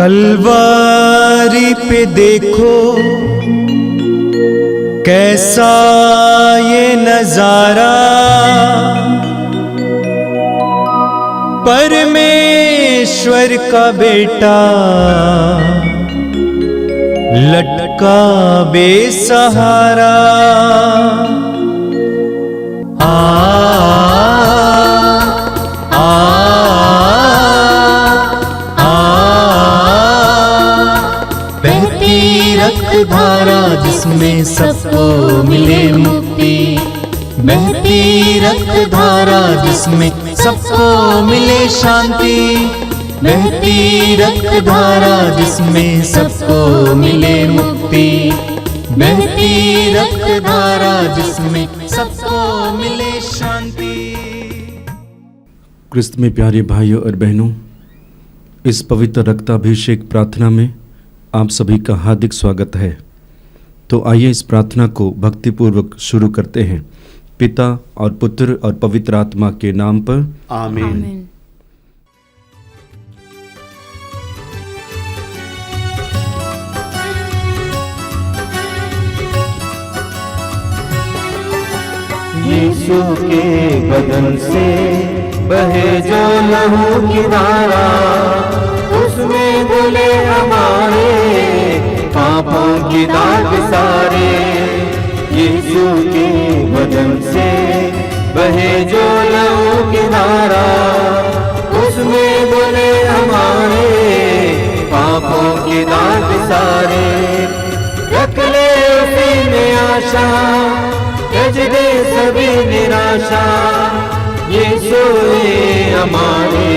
कलवारी पे देखो कैसा ये नजारा, परमेश्वर का बेटा लटका बेसहारा। धारा जिसमें सबको मिले मुक्ति, बहती रक्त धारा जिसमें सबको मिले शांति, बहती रक्त धारा जिसमें सबको मिले मुक्ति, बहती रक्त धारा जिसमें सबको मिले शांति। क्रिस्त में प्यारे भाइयों और बहनों, इस पवित्र रक्ताभिषेक प्रार्थना में आप सभी का हार्दिक स्वागत है। तो आइए इस प्रार्थना को भक्तिपूर्वक शुरू करते हैं। पिता और पुत्र और पवित्र आत्मा के नाम पर आमीन। यीशु के बदन से बहे जो लहू की धारा, उसमें धुले हमारे पापों की दाग सारे। यीशु के बदन से बहे जो लहू की धारा, उसमें धुले हमारे पापों की दाग सारे। रख ले उसी में आशा, त्यज दे सभी निराशा, यीशु ने हमारे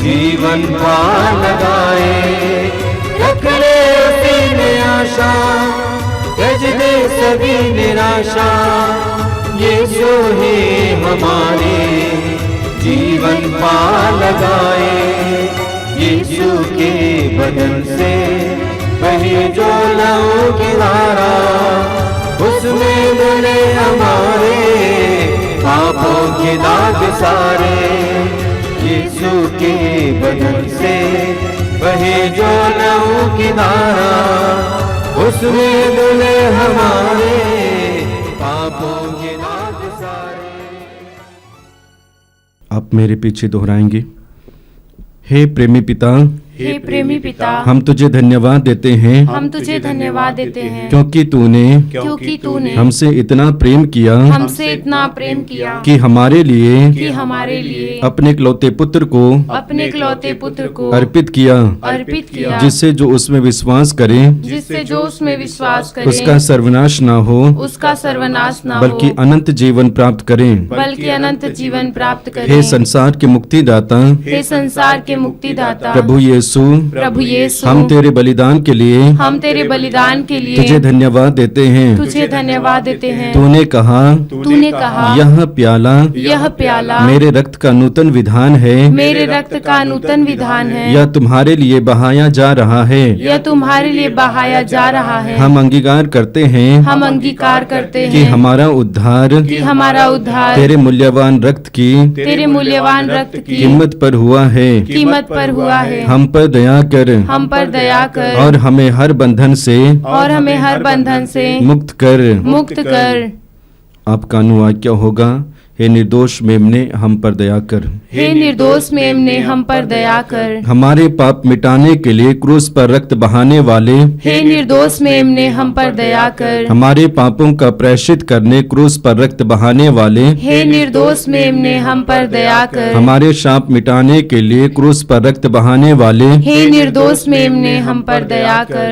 जीवन पार लगाए। रख ले उसी में आशा, त्यज दे सभी निराशा, यीशु ही हमारे जीवन पार लगाए। यीशु के बदन से बहे जो लहू की धारा, उसमें धुले हमारे पापों के दाग सारे। यीशु के बदन से बहे जो लहू की धारा, उसमें धुले हमारे पापों के दाग सारे। आप मेरे पीछे दोहराएंगे। हे प्रेमी पिता, हे प्रेमी पिता, हम तुझे धन्यवाद देते हैं, हम तुझे धन्यवाद देते हैं, क्योंकि तूने हमसे इतना प्रेम किया, हमसे इतना प्रेम किया कि हमारे लिए अपने इकलौते पुत्र को अर्पित किया, जिससे जो उसमें विश्वास करे उसका सर्वनाश ना हो, बल्कि अनंत जीवन प्राप्त करें। हे संसार के मुक्तिदाता, प्रभु यीशु, हम तेरे बलिदान के लिए तुझे धन्यवाद देते हैं। तूने कहा यह प्याला मेरे रक्त का नूतन विधान है, यह तुम्हारे लिए बहाया जा रहा है। हम अंगीकार करते हैं कि हमारा उद्धार तेरे मूल्यवान रक्त की कीमत पर हुआ है। हम पर दया कर और हमें हर बंधन से मुक्त कर। आपका अनुवाक्य होगा, हे निर्दोष मेमने हम पर दया कर। हमारे पाप मिटाने के लिए क्रूस पर रक्त बहाने वाले, हमारे पापों का प्रायश्चित करने क्रूस पर रक्त बहाने वाले, हमारे शाप मिटाने के लिए क्रूस पर रक्त बहाने वाले,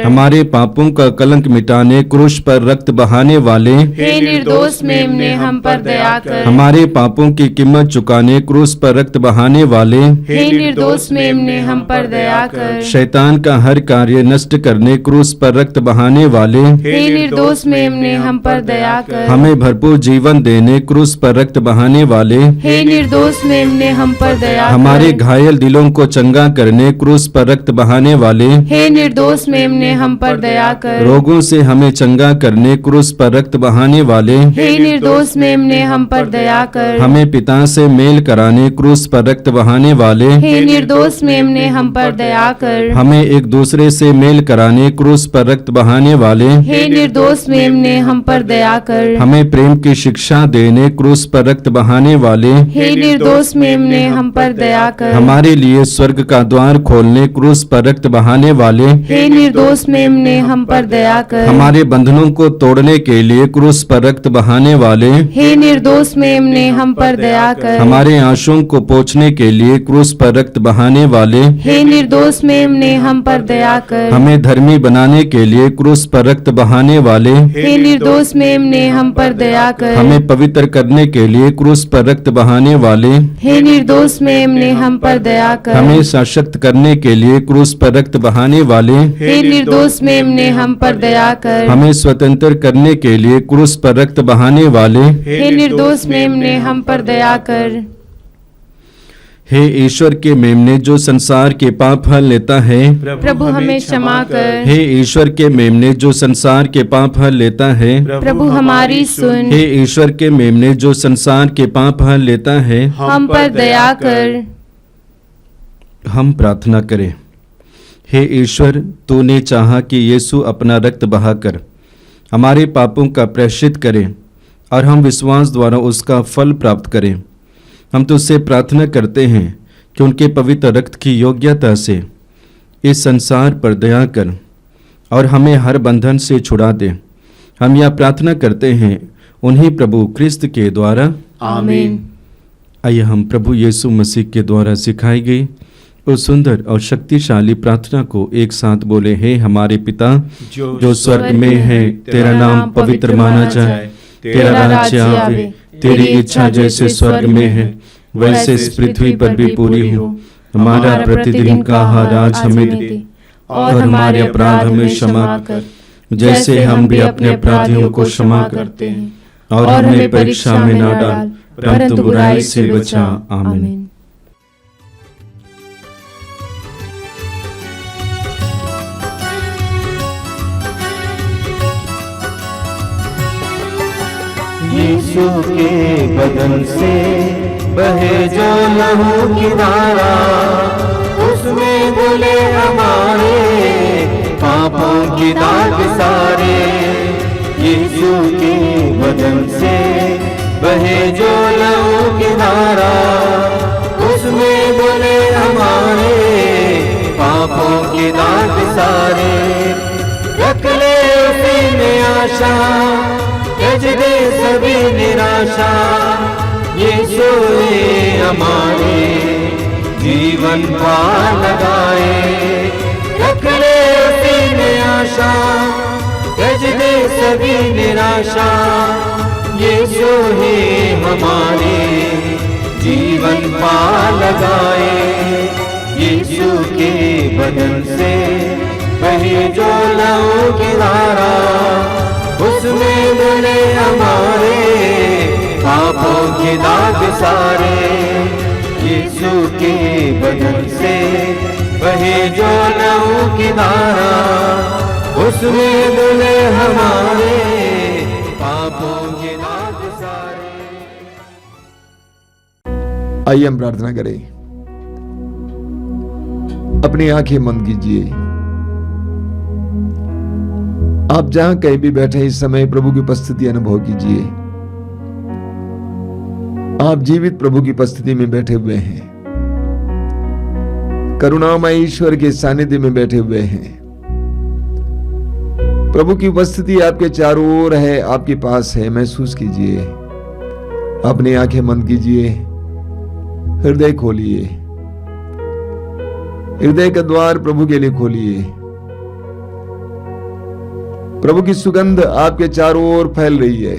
हमारे पापों का कलंक मिटाने क्रूस पर रक्त बहाने वाले, हमारे पापों की कीमत चुकाने क्रूस पर रक्त बहाने वाले, शैतान का हर कार्य नष्ट करने क्रूस पर रक्त बहाने वाले, हमें भरपूर जीवन देने क्रूस पर रक्त बहाने वाले, हमारे घायल दिलों को चंगा करने क्रूस पर रक्त बहाने वाले, रोगों से हमें चंगा करने क्रूस पर रक्त बहाने वाले, दया कर। हमें पिता से मेल कराने क्रूस पर रक्त बहाने वाले, हे निर्दोष मेमने हम पर दया कर। हमें एक दूसरे से मेल कराने क्रूस पर रक्त बहाने वाले, हे निर्दोष मेमने हम पर दया कर। हमें प्रेम की शिक्षा देने क्रूस पर रक्त बहाने वाले, हे निर्दोष मेमने हम पर दया कर। हमारे लिए स्वर्ग का द्वार खोलने क्रूस पर रक्त बहाने वाले, हे निर्दोष मेमने हम पर दया कर। हमारे बंधनों को तोड़ने के लिए क्रूस पर रक्त बहाने वाले, हे निर्दोष मेमने हम पर दया कर। हमारे आंसुओं को पोंछने के लिए क्रूस पर रक्त बहाने वाले, हे निर्दोष मेमने हम पर दया कर। हमें धर्मी बनाने के लिए क्रूस पर रक्त बहाने वाले, हे निर्दोष मेमने हम पर दया कर। हमें पवित्र करने के लिए क्रूस पर रक्त बहाने वाले, हे निर्दोष मेमने हम पर दया कर। हमें सशक्त करने के लिए क्रूस पर रक्त बहाने वाले, हे निर्दोष मेमने हम पर दया कर। हमें स्वतंत्र करने के लिए क्रूस पर रक्त बहाने वाले, हे निर्दोष मेमने हम पर दया कर। हे ईश्वर के मेमने जो संसार के पाप हल लेता है, प्रभु हमें क्षमा कर। हे ईश्वर के मेमने जो संसार के पाप हल लेता है, प्रभु हमारी सुन। हे ईश्वर के मेमने जो संसार के पाप हल लेता है, हम पर दया कर। हम प्रार्थना करें। हे ईश्वर, तूने चाहा कि यीशु अपना रक्त बहाकर हमारे पापों का प्रायश्चित करे और हम विश्वास द्वारा उसका फल प्राप्त करें। हम तुझसे प्रार्थना करते हैं कि उनके पवित्र रक्त की योग्यता से इस संसार पर दया कर और हमें हर बंधन से छुड़ा दे। हम यह प्रार्थना करते हैं उन्हीं प्रभु क्रिस्त के द्वारा, आमीन। आइए हम प्रभु यीशु मसीह के द्वारा सिखाई गई उस सुंदर और शक्तिशाली प्रार्थना को एक साथ बोले। हे हमारे पिता जो स्वर्ग में है, तेरा नाम पवित्र माना जाए, तेरा राज्य आवे, तेरी इच्छा जैसे स्वर्ग में है वैसे इस पृथ्वी पर भी पूरी हो। हमारा प्रतिदिन का आहार आज हमें दे और हमारे अपराध हमें क्षमा कर जैसे हम भी अपने अपराधियों को क्षमा करते हैं, और हमें परीक्षा में न डाल परंतु बुराई से बचा। आमीन। यीशु के बदन से बहे जो लहू की धारा, उसमें धुले हमारे पापों की दाग सारे। यीशु के बदन से बहे जो लहू की धारा, उसमें धुले हमारे पापों की दाग सारे। रख ले उसी में आशा, त्यज दे सभी निराशा। यीशु हमारे जीवन पार लगाए। रख ले उसी में आशा, त्यज दे सभी निराशा। यीशु ही हमारे जीवन पार लगाए। यीशु के बदन से बहे जो लहू की धारा, उसमें धुले हमारे पापों के दाग सारे। यीशु के बदन से बहे जो लहू की धारा, उसमें धुले हमारे पापों के दाग सारे। आइए हम प्रार्थना करें। अपनी आंखें बंद कीजिए। आप जहां कहीं भी बैठे इस समय प्रभु की उपस्थिति अनुभव कीजिए। आप जीवित प्रभु की उपस्थिति में बैठे हुए हैं, करुणामय ईश्वर के सानिध्य में बैठे हुए हैं। प्रभु की उपस्थिति आपके चारों ओर है, आपके पास है, महसूस कीजिए। अपनी आंखें बंद कीजिए, हृदय खोलिए, हृदय का द्वार प्रभु के लिए खोलिए। प्रभु की सुगंध आपके चारों ओर फैल रही है,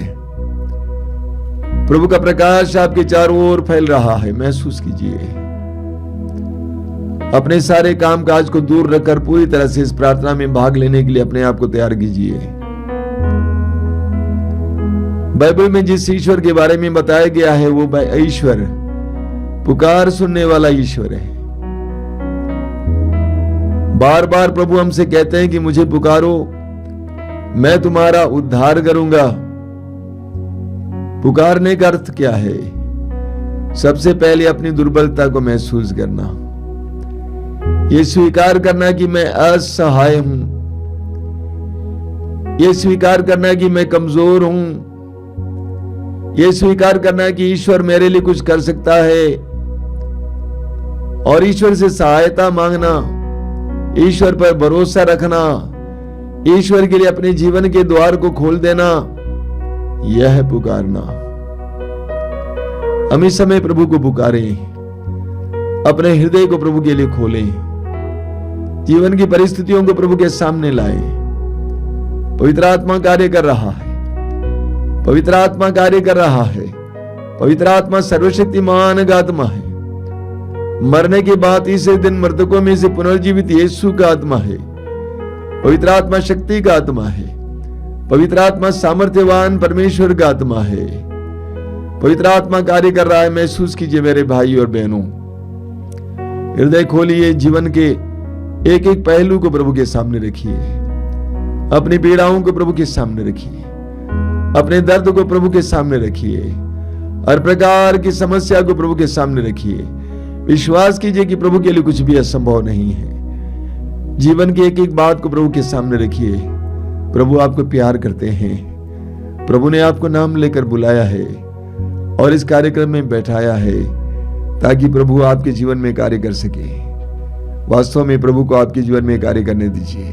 प्रभु का प्रकाश आपके चारों ओर फैल रहा है, महसूस कीजिए। अपने सारे कामकाज को दूर रखकर पूरी तरह से इस प्रार्थना में भाग लेने के लिए अपने आप को तैयार कीजिए। बाइबल में जिस ईश्वर के बारे में बताया गया है वो ईश्वर पुकार सुनने वाला ईश्वर है। बार बार प्रभु हमसे कहते हैं कि मुझे पुकारो, मैं तुम्हारा उद्धार करूंगा। पुकारने का अर्थ क्या है? सबसे पहले अपनी दुर्बलता को महसूस करना, ये स्वीकार करना कि मैं असहाय हूं, ये स्वीकार करना कि मैं कमजोर हूं, ये स्वीकार करना कि ईश्वर मेरे लिए कुछ कर सकता है और ईश्वर से सहायता मांगना, ईश्वर पर भरोसा रखना, ईश्वर के लिए अपने जीवन के द्वार को खोल देना, यह है पुकारना। हम इस समय प्रभु को पुकारें, अपने हृदय को प्रभु के लिए खोलें, जीवन की परिस्थितियों को प्रभु के सामने लाएं। पवित्र आत्मा कार्य कर रहा है, पवित्र आत्मा कार्य कर रहा है। पवित्र आत्मा सर्वशक्तिमान का आत्मा है, मरने के बाद तीसरे दिन मृतकों में से पुनर्जीवित यीशु का आत्मा है। पवित्र आत्मा शक्ति का आत्मा है, पवित्र आत्मा सामर्थ्यवान परमेश्वर का आत्मा है। पवित्र आत्मा कार्य कर रहा है, महसूस कीजिए मेरे भाई और बहनों। हृदय खोलिए, जीवन के एक एक पहलू को प्रभु के सामने रखिए, अपनी पीड़ाओं को प्रभु के सामने रखिए, अपने दर्द को प्रभु के सामने रखिए, हर प्रकार की समस्या को प्रभु के सामने रखिए। विश्वास कीजिए कि प्रभु के लिए कुछ भी असंभव नहीं है। जीवन की एक एक बात को प्रभु के सामने रखिए। प्रभु आपको प्यार करते हैं, प्रभु ने आपको नाम लेकर बुलाया है और इस कार्यक्रम में बैठाया है ताकि प्रभु आपके जीवन में कार्य कर सके। वास्तव में प्रभु को आपके जीवन में कार्य करने दीजिए,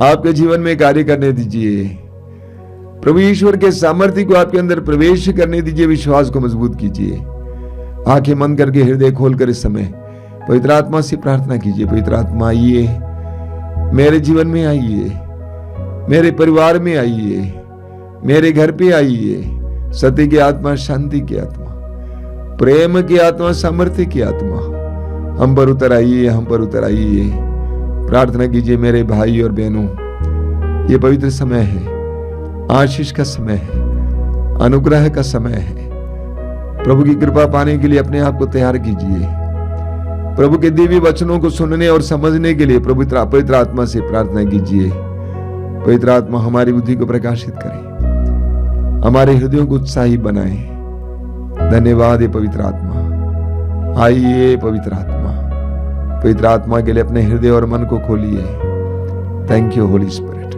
आपके जीवन में कार्य करने दीजिए। प्रभु ईश्वर के सामर्थ्य को आपके अंदर प्रवेश करने दीजिए। विश्वास को मजबूत कीजिए। आंखें बंद करके हृदय खोलकर इस समय पवित्र आत्मा से प्रार्थना कीजिए। पवित्र आत्मा आइए, मेरे जीवन में आइए, मेरे परिवार में आइए, मेरे घर पे आइए। सत्य की आत्मा, शांति की आत्मा, प्रेम की आत्मा, सामर्थ्य की आत्मा हम पर उतर आइए, हम पर उतर आइए। प्रार्थना कीजिए मेरे भाई और बहनों, ये पवित्र समय है, आशीष का समय है, अनुग्रह का समय है। प्रभु की कृपा पाने के लिए अपने आप को तैयार कीजिए। प्रभु के दिव्य वचनों को सुनने और समझने के लिए पवित्र आत्मा से प्रार्थना कीजिए। पवित्र आत्मा हमारी बुद्धि को प्रकाशित करे, हमारे हृदयों को उत्साही बनाए। धन्यवाद है पवित्र आत्मा। आइए पवित्र आत्मा, पवित्र आत्मा के लिए अपने हृदय और मन को खोलिए। Thank you Holi spirit,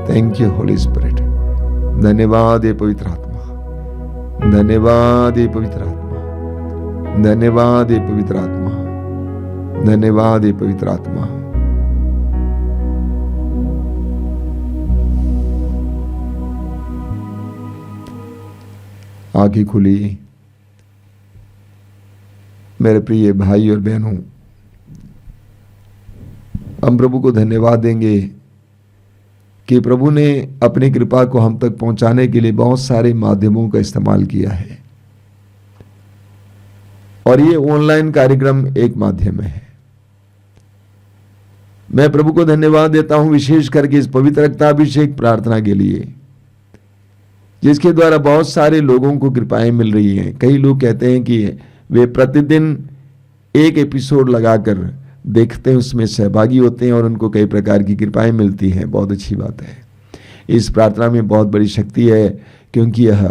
thank you Holi spirit. धन्यवाद है पवित्र आत्मा, धन्यवाद है पवित्र आत्मा, धन्यवाद है पवित्र आत्मा, धन्यवाद है पवित्र आत्मा। आंखें खुली। मेरे प्रिय भाई और बहनों, हम प्रभु को धन्यवाद देंगे कि प्रभु ने अपनी कृपा को हम तक पहुंचाने के लिए बहुत सारे माध्यमों का इस्तेमाल किया है और ये ऑनलाइन कार्यक्रम एक माध्यम है। मैं प्रभु को धन्यवाद देता हूं विशेष करके इस पवित्र रक्ताभिषेक प्रार्थना के लिए, जिसके द्वारा बहुत सारे लोगों को कृपाएं मिल रही हैं। कई लोग कहते हैं कि वे प्रतिदिन एक एपिसोड लगाकर देखते हैं, उसमें सहभागी होते हैं और उनको कई प्रकार की कृपाएं मिलती हैं। बहुत अच्छी बात है। इस प्रार्थना में बहुत बड़ी शक्ति है, क्योंकि यह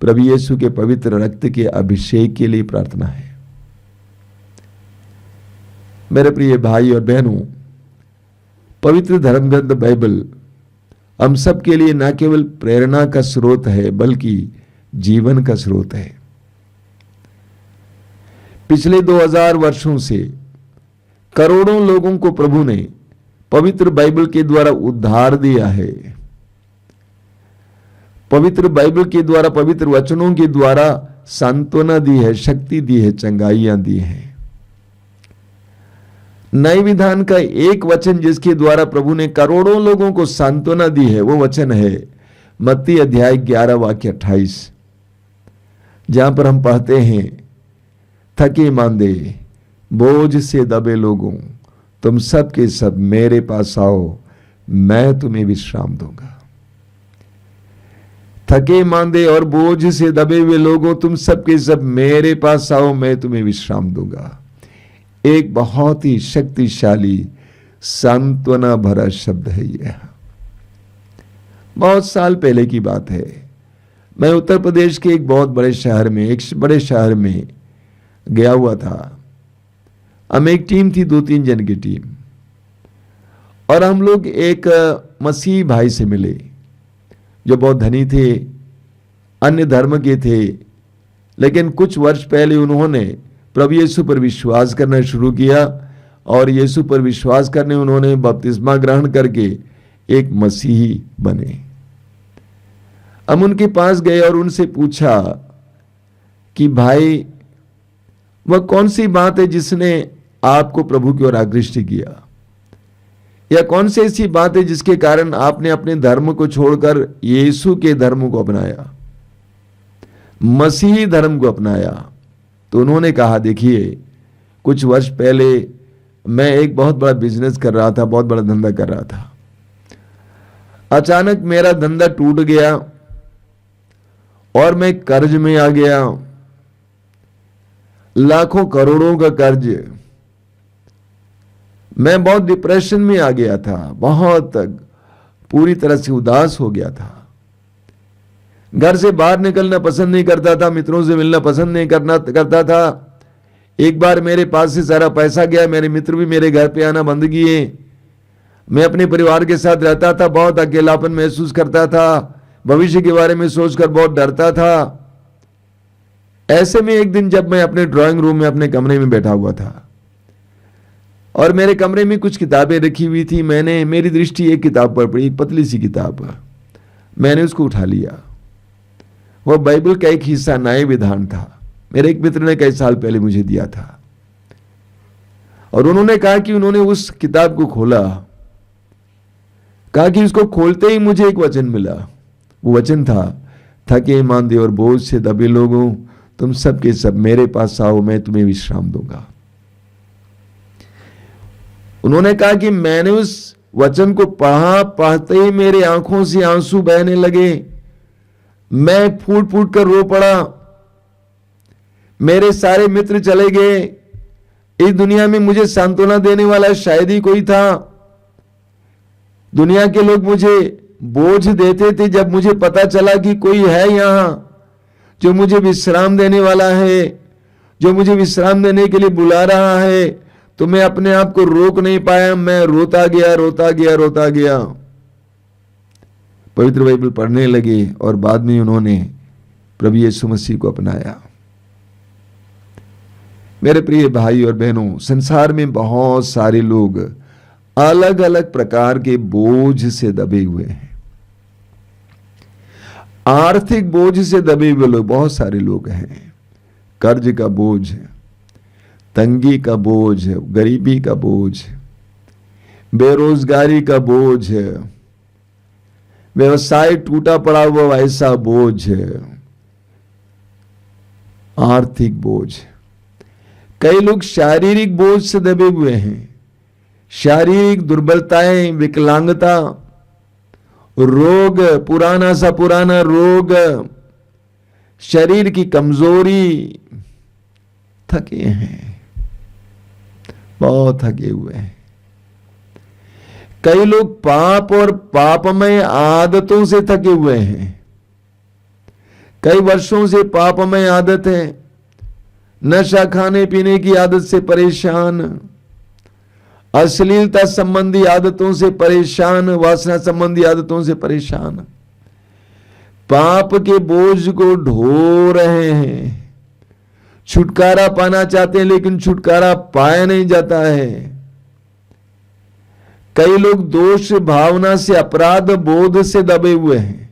प्रभु यीशु के पवित्र रक्त के अभिषेक के लिए प्रार्थना है। मेरे प्रिय भाई और बहनों, पवित्र धर्मग्रंथ बाइबल हम सब के लिए न केवल प्रेरणा का स्रोत है, बल्कि जीवन का स्रोत है। पिछले 2000 वर्षों से करोड़ों लोगों को प्रभु ने पवित्र बाइबल के द्वारा उद्धार दिया है। पवित्र बाइबल के द्वारा, पवित्र वचनों के द्वारा सांत्वना दी है, शक्ति दी है, चंगाइयां दी है। नए विधान का एक वचन जिसके द्वारा प्रभु ने करोड़ों लोगों को सांत्वना दी है, वो वचन है मत्ती अध्याय 11 वाक्य 28, जहां पर हम पढ़ते हैं, थके मांदे बोझ से दबे लोगों, तुम सब के सब मेरे पास आओ, मैं तुम्हें विश्राम दूंगा। थके मांदे और बोझ से दबे हुए लोगों, तुम सब के सब मेरे पास आओ, मैं तुम्हें विश्राम दूंगा। एक बहुत ही शक्तिशाली सांत्वना भरा शब्द है यह। बहुत साल पहले की बात है, मैं उत्तर प्रदेश के एक बहुत बड़े शहर में गया हुआ था। हम एक टीम थी, 2-3 जन की टीम, और हम लोग एक मसीही भाई से मिले जो बहुत धनी थे, अन्य धर्म के थे, लेकिन कुछ वर्ष पहले उन्होंने प्रभु यीशु पर विश्वास करना शुरू किया और यीशु पर विश्वास करने उन्होंने बपतिस्मा ग्रहण करके एक मसीही बने। हम उनके पास गए और उनसे पूछा कि भाई, वह कौन सी बात है जिसने आपको प्रभु की ओर आकृष्ट किया, या कौन सी ऐसी बात है जिसके कारण आपने अपने धर्म को छोड़कर यीशु के धर्म को अपनाया, मसीही धर्म को अपनाया। तो उन्होंने कहा, देखिए, कुछ वर्ष पहले मैं एक बहुत बड़ा बिजनेस कर रहा था, बहुत बड़ा धंधा कर रहा था। अचानक मेरा धंधा टूट गया और मैं कर्ज में आ गया, लाखों करोड़ों का कर्ज। मैं बहुत डिप्रेशन में आ गया था, बहुत पूरी तरह से उदास हो गया था। घर से बाहर निकलना पसंद नहीं करता था, मित्रों से मिलना पसंद नहीं करता था। एक बार मेरे पास से सारा पैसा गया, मेरे मित्र भी मेरे घर पे आना बंद किए। मैं अपने परिवार के साथ रहता था, बहुत अकेलापन महसूस करता था, भविष्य के बारे में सोचकर बहुत डरता था। ऐसे में एक दिन जब मैं अपने ड्राइंग रूम में अपने कमरे में बैठा हुआ था और मेरे कमरे में कुछ किताबें रखी हुई थी, मेरी दृष्टि एक किताब पर पड़ी, एक पतली सी किताब। मैंने उसको उठा लिया। वह बाइबल का एक हिस्सा, न्याय विधान था। मेरे एक मित्र ने कई साल पहले मुझे दिया था और उन्होंने कहा कि उन्होंने उस किताब को खोला, कहा कि उसको खोलते ही मुझे एक वचन मिला। वो वचन था, थके मांदे और बोझ से दबे लोगों, तुम सब के सब मेरे पास आओ, मैं तुम्हें विश्राम दूंगा। उन्होंने कहा कि मैंने उस वचन को पढ़ते ही मेरे आंखों से आंसू बहने लगे। मैं फूट फूट कर रो पड़ा। मेरे सारे मित्र चले गए। इस दुनिया में मुझे सांत्वना देने वाला शायद ही कोई था। दुनिया के लोग मुझे बोझ देते थे। जब मुझे पता चला कि कोई है यहां जो मुझे विश्राम देने वाला है, जो मुझे विश्राम देने के लिए बुला रहा है, तो मैं अपने आप को रोक नहीं पाया। मैं रोता गया। पवित्र बाइबल पढ़ने लगे और बाद में उन्होंने प्रभु यीशु मसीह को अपनाया। मेरे प्रिय भाई और बहनों, संसार में बहुत सारे लोग अलग अलग प्रकार के बोझ से दबे हुए हैं। आर्थिक बोझ से दबे हुए लोग बहुत सारे लोग हैं। कर्ज का बोझ, तंगी का बोझ, गरीबी का बोझ, बेरोजगारी का बोझ, व्यवसाय टूटा पड़ा हुआ ऐसा बोझ, आर्थिक बोझ। कई लोग शारीरिक बोझ से दबे हुए हैं। शारीरिक दुर्बलताएं, विकलांगता, रोग, पुराना सा पुराना रोग, शरीर की कमजोरी, थके हैं, बहुत थके हुए हैं। कई लोग पाप और पापमय आदतों से थके हुए हैं। कई वर्षों से पापमय आदत है, नशा खाने पीने की आदत से परेशान, अश्लीलता संबंधी आदतों से परेशान, वासना संबंधी आदतों से परेशान, पाप के बोझ को ढो रहे हैं। छुटकारा पाना चाहते हैं लेकिन छुटकारा पाया नहीं जाता है। कई लोग दोष भावना से, अपराध बोध से दबे हुए हैं।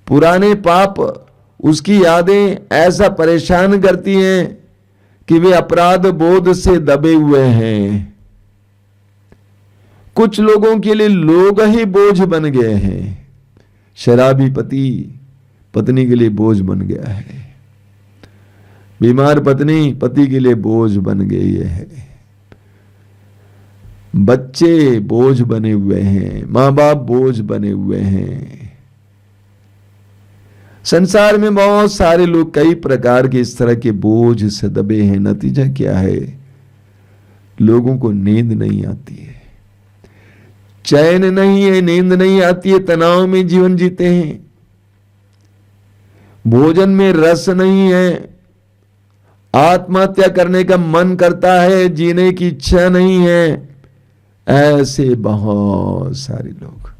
पुराने पाप, उसकी यादें ऐसा परेशान करती हैं कि वे अपराध बोध से दबे हुए हैं। कुछ लोगों के लिए लोग ही बोझ बन गए हैं। शराबी पति पत्नी के लिए बोझ बन गया है। बीमार पत्नी पति के लिए बोझ बन गई है। बच्चे बोझ बने हुए हैं, मां बाप बोझ बने हुए हैं। संसार में बहुत सारे लोग कई प्रकार के इस तरह के बोझ से दबे हैं। नतीजा क्या है? लोगों को नींद नहीं आती है, चैन नहीं है, नींद नहीं आती है, तनाव में जीवन जीते हैं। भोजन में रस नहीं है, आत्महत्या करने का मन करता है, जीने की इच्छा नहीं है, ऐसे बहुत सारे लोग।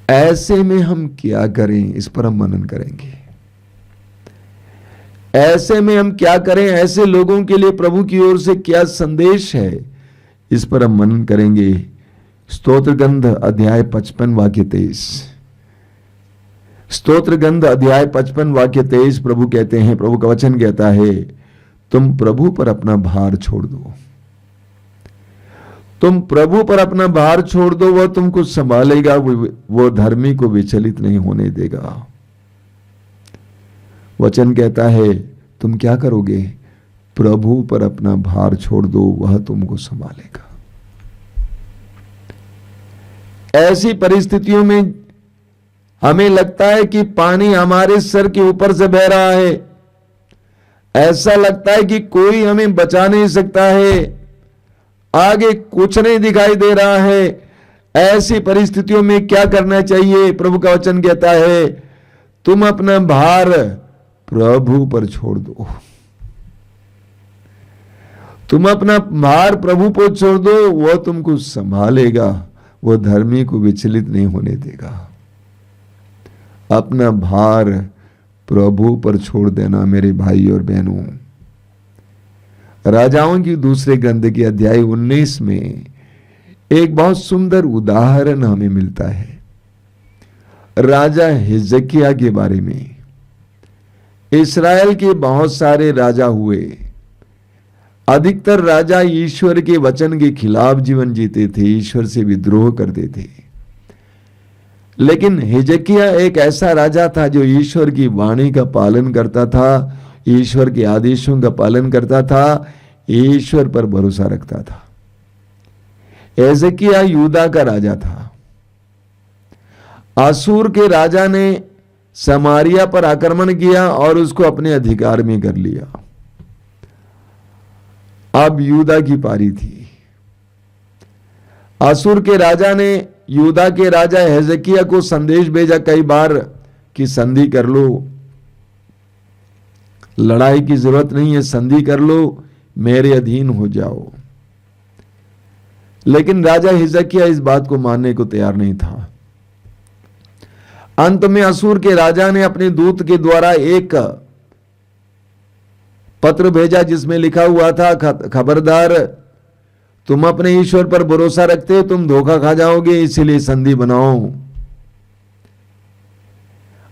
ऐसे में हम क्या करें, इस पर हम मनन करेंगे। ऐसे में हम क्या करें, ऐसे लोगों के लिए प्रभु की ओर से क्या संदेश है, इस पर हम मनन करेंगे। स्तोत्र ग्रंथ अध्याय 55 वाक्य 23। स्तोत्र ग्रंथ अध्याय 55 वाक्य 23 प्रभु कहते हैं, प्रभु का वचन कहता है, तुम प्रभु पर अपना भार छोड़ दो। तुम प्रभु पर अपना भार छोड़ दो, वह तुमको संभालेगा, वो धर्मी को विचलित नहीं होने देगा। वचन कहता है तुम क्या करोगे, प्रभु पर अपना भार छोड़ दो, वह तुमको संभालेगा। ऐसी परिस्थितियों में हमें लगता है कि पानी हमारे सर के ऊपर से बह रहा है, ऐसा लगता है कि कोई हमें बचा नहीं सकता है, आगे कुछ नहीं दिखाई दे रहा है। ऐसी परिस्थितियों में क्या करना चाहिए, प्रभु का वचन कहता है तुम अपना भार प्रभु पर छोड़ दो। तुम अपना भार प्रभु पर छोड़ दो, वह तुमको संभालेगा, वह धर्मी को विचलित नहीं होने देगा। अपना भार प्रभु पर छोड़ देना मेरे भाई और बहनों। राजाओं की दूसरे ग्रंथ के अध्याय 19 में एक बहुत सुंदर उदाहरण हमें मिलता है राजा हिजकिय्याह के बारे में। इस्राएल के बहुत सारे राजा हुए, अधिकतर राजा ईश्वर के वचन के खिलाफ जीवन जीते थे, ईश्वर से विद्रोह करते थे। लेकिन हिजकिय्याह एक ऐसा राजा था जो ईश्वर की वाणी का पालन करता था, ईश्वर के आदेशों का पालन करता था, ईश्वर पर भरोसा रखता था। हिजकिय्याह यूदा का राजा था। असूर के राजा ने समारिया पर आक्रमण किया और उसको अपने अधिकार में कर लिया। अब यूदा की पारी थी। असूर के राजा ने यूदा के राजा हिजकिय्याह को संदेश भेजा कई बार कि संधि कर लो, लड़ाई की जरूरत नहीं है, संधि कर लो, मेरे अधीन हो जाओ। लेकिन राजा हिजकिय्याह इस बात को मानने को तैयार नहीं था। अंत में असूर के राजा ने अपने दूत के द्वारा एक पत्र भेजा जिसमें लिखा हुआ था, खबरदार, तुम अपने ईश्वर पर भरोसा रखते हो, तुम धोखा खा जाओगे, इसीलिए संधि बनाओ।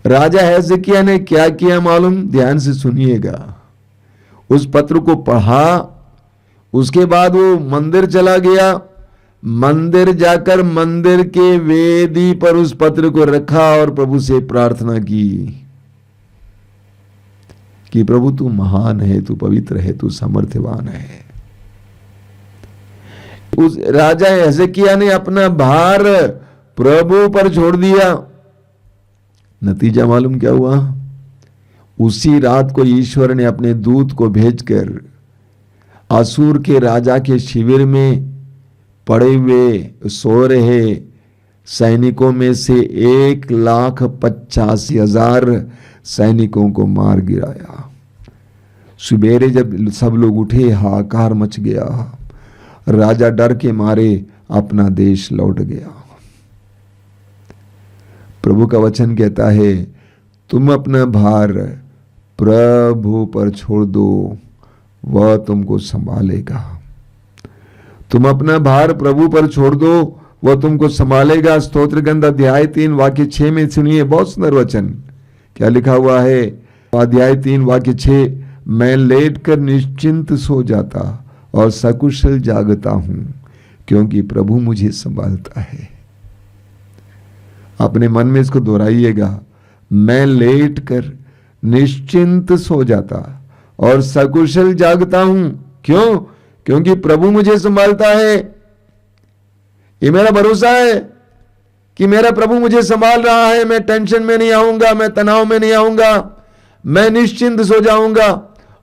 राजा हिजकिय्याह ने क्या किया मालूम, ध्यान से सुनिएगा। उस पत्र को पढ़ा, उसके बाद वो मंदिर चला गया, मंदिर जाकर मंदिर के वेदी पर उस पत्र को रखा और प्रभु से प्रार्थना की कि प्रभु तू महान है, तू पवित्र है, तू सामर्थ्यवान है। उस राजा हिजकिय्याह ने अपना भार प्रभु पर छोड़ दिया। नतीजा मालूम क्या हुआ, उसी रात को ईश्वर ने अपने दूत को भेजकर असूर के राजा के शिविर में पड़े हुए सो रहे सैनिकों में से 1,85,000 सैनिकों को मार गिराया। सुबेरे जब सब लोग उठे, हाहाकार मच गया, राजा डर के मारे अपना देश लौट गया। प्रभु का वचन कहता है तुम अपना भार प्रभु पर छोड़ दो, वह तुमको संभालेगा। तुम अपना भार प्रभु पर छोड़ दो, वह तुमको संभालेगा। स्तोत्र ग्रंथ अध्याय 3 वाक्य 6 में सुनिए, बहुत सुंदर वचन। क्या लिखा हुआ है, अध्याय 3 वाक्य 6, मैं लेटकर निश्चिंत सो जाता और सकुशल जागता हूं, क्योंकि प्रभु मुझे संभालता है। अपने मन में इसको दोहराइएगा, मैं लेटकर निश्चिंत सो जाता और सकुशल जागता हूं। क्यों? क्योंकि प्रभु मुझे संभालता है। ये मेरा भरोसा है कि मेरा प्रभु मुझे संभाल रहा है। मैं टेंशन में नहीं आऊंगा, मैं तनाव में नहीं आऊंगा, मैं निश्चिंत सो जाऊंगा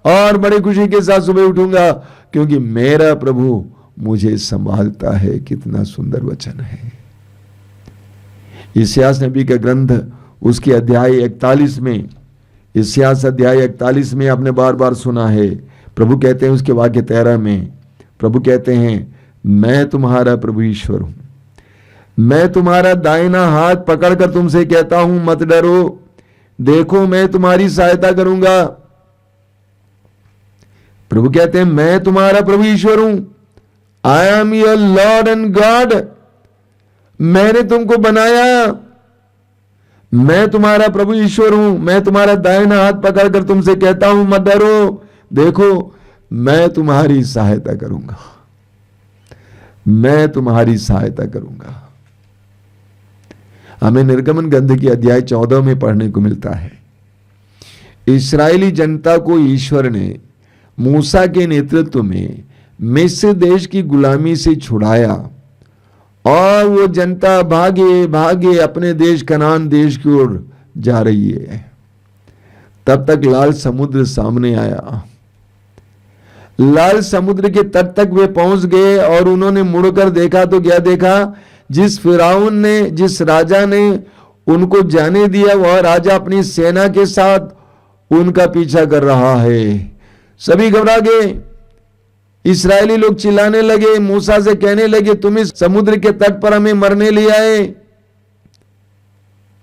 और बड़ी खुशी के साथ सुबह उठूंगा, क्योंकि मेरा प्रभु मुझे संभालता है। कितना सुंदर वचन है। इस्यास नबी का ग्रंथ उसके अध्याय 41 में, इस्यास अध्याय 41 में आपने बार बार सुना है, प्रभु कहते हैं उसके वाक्य 13 में, प्रभु कहते हैं मैं तुम्हारा प्रभु ईश्वर हूं, मैं तुम्हारा दाहिना हाथ पकड़कर तुमसे कहता हूं मत डरो, देखो मैं तुम्हारी सहायता करूंगा। प्रभु कहते हैं मैं तुम्हारा प्रभु ईश्वर हूं, I am your Lord and God, मैंने तुमको बनाया, मैं तुम्हारा प्रभु ईश्वर हूं, मैं तुम्हारा दाहिना हाथ पकड़कर तुमसे कहता हूं मत डरो, देखो मैं तुम्हारी सहायता करूंगा, मैं तुम्हारी सहायता करूंगा। हमें निर्गमन ग्रंथ की अध्याय 14 में पढ़ने को मिलता है, इस्राएली जनता को ईश्वर ने मूसा के नेतृत्व में मिस्र देश की गुलामी से छुड़ाया और वो जनता भागे भागे अपने देश कनान देश की ओर जा रही है। तब तक लाल समुद्र सामने आया, लाल समुद्र के तट तक वे पहुंच गए और उन्होंने मुड़कर देखा तो क्या देखा, जिस फिरौन ने, जिस राजा ने उनको जाने दिया, वह राजा अपनी सेना के साथ उनका पीछा कर रहा है। सभी घबरा गए, इस्राएली लोग चिल्लाने लगे, मूसा से कहने लगे तुम इस समुद्र के तट पर हमें मरने ले आए।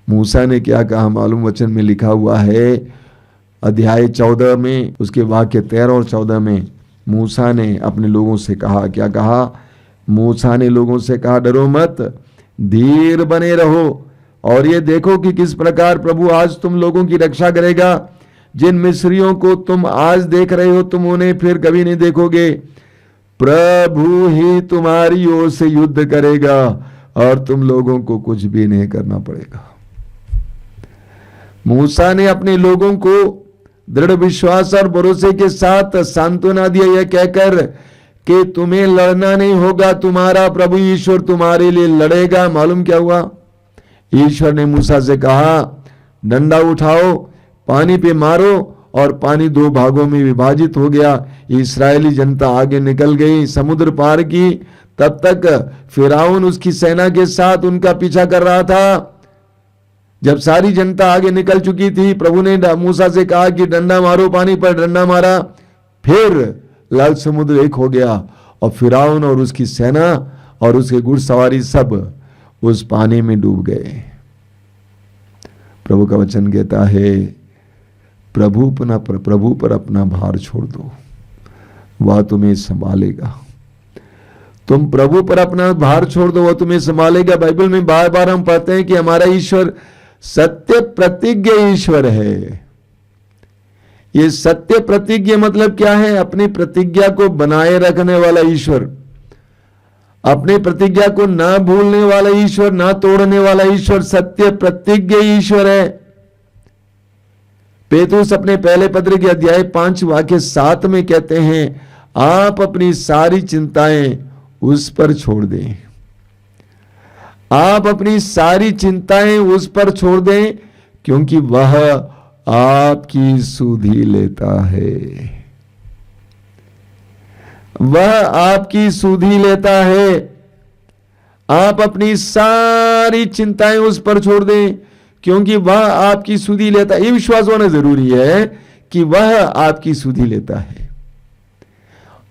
मूसा ने क्या कहा मालूम, वचन में लिखा हुआ है अध्याय 14 में, उसके वाक्य 13 और 14 में, मूसा ने अपने लोगों से कहा, क्या कहा, मूसा ने लोगों से कहा डरो मत, धीर बने रहो और ये देखो कि किस प्रकार प्रभु आज तुम लोगों की रक्षा करेगा। जिन मिस्रियों को तुम आज देख रहे हो तुम उन्हें फिर कभी नहीं देखोगे, प्रभु ही तुम्हारी ओर से युद्ध करेगा और तुम लोगों को कुछ भी नहीं करना पड़ेगा। मूसा ने अपने लोगों को दृढ़ विश्वास और भरोसे के साथ सांत्वना दिया, यह कहकर कि तुम्हें लड़ना नहीं होगा, तुम्हारा प्रभु ईश्वर तुम्हारे लिए लड़ेगा। मालूम क्या हुआ, ईश्वर ने मूसा से कहा डंडा उठाओ, पानी पे मारो और पानी 2 भागों में विभाजित हो गया। इस्राएली जनता आगे निकल गई, समुद्र पार की। तब तक फिरौन उसकी सेना के साथ उनका पीछा कर रहा था। जब सारी जनता आगे निकल चुकी थी, प्रभु ने मूसा से कहा कि डंडा मारो, पानी पर डंडा मारा, फिर लाल समुद्र एक हो गया और फिरौन और उसकी सेना और उसके घुड़सवारी सब उस पानी में डूब गए। प्रभु का वचन कहता है प्रभु पर अपना भार छोड़ दो, वह तुम्हें संभालेगा। तुम प्रभु पर अपना भार छोड़ दो, वह तुम्हें संभालेगा। बाइबल में बार बार हम पढ़ते हैं कि हमारा ईश्वर सत्य प्रतिज्ञ ईश्वर है। ये सत्य प्रतिज्ञ मतलब क्या है, अपनी प्रतिज्ञा को बनाए रखने वाला ईश्वर, अपने प्रतिज्ञा को ना भूलने वाला ईश्वर, ना तोड़ने वाला ईश्वर सत्य प्रतिज्ञ ईश्वर है। पेतरुस अपने पहले पत्र के अध्याय 5 वाक्य 7 में कहते हैं आप अपनी सारी चिंताएं उस पर छोड़ दें, आप अपनी सारी चिंताएं उस पर छोड़ दें क्योंकि वह आपकी सुधि लेता है, वह आपकी सुधि लेता है। आप अपनी सारी चिंताएं उस पर छोड़ दें क्योंकि वह आपकी सुधि लेता है। यह विश्वास होना जरूरी है कि वह आपकी सुधि लेता है।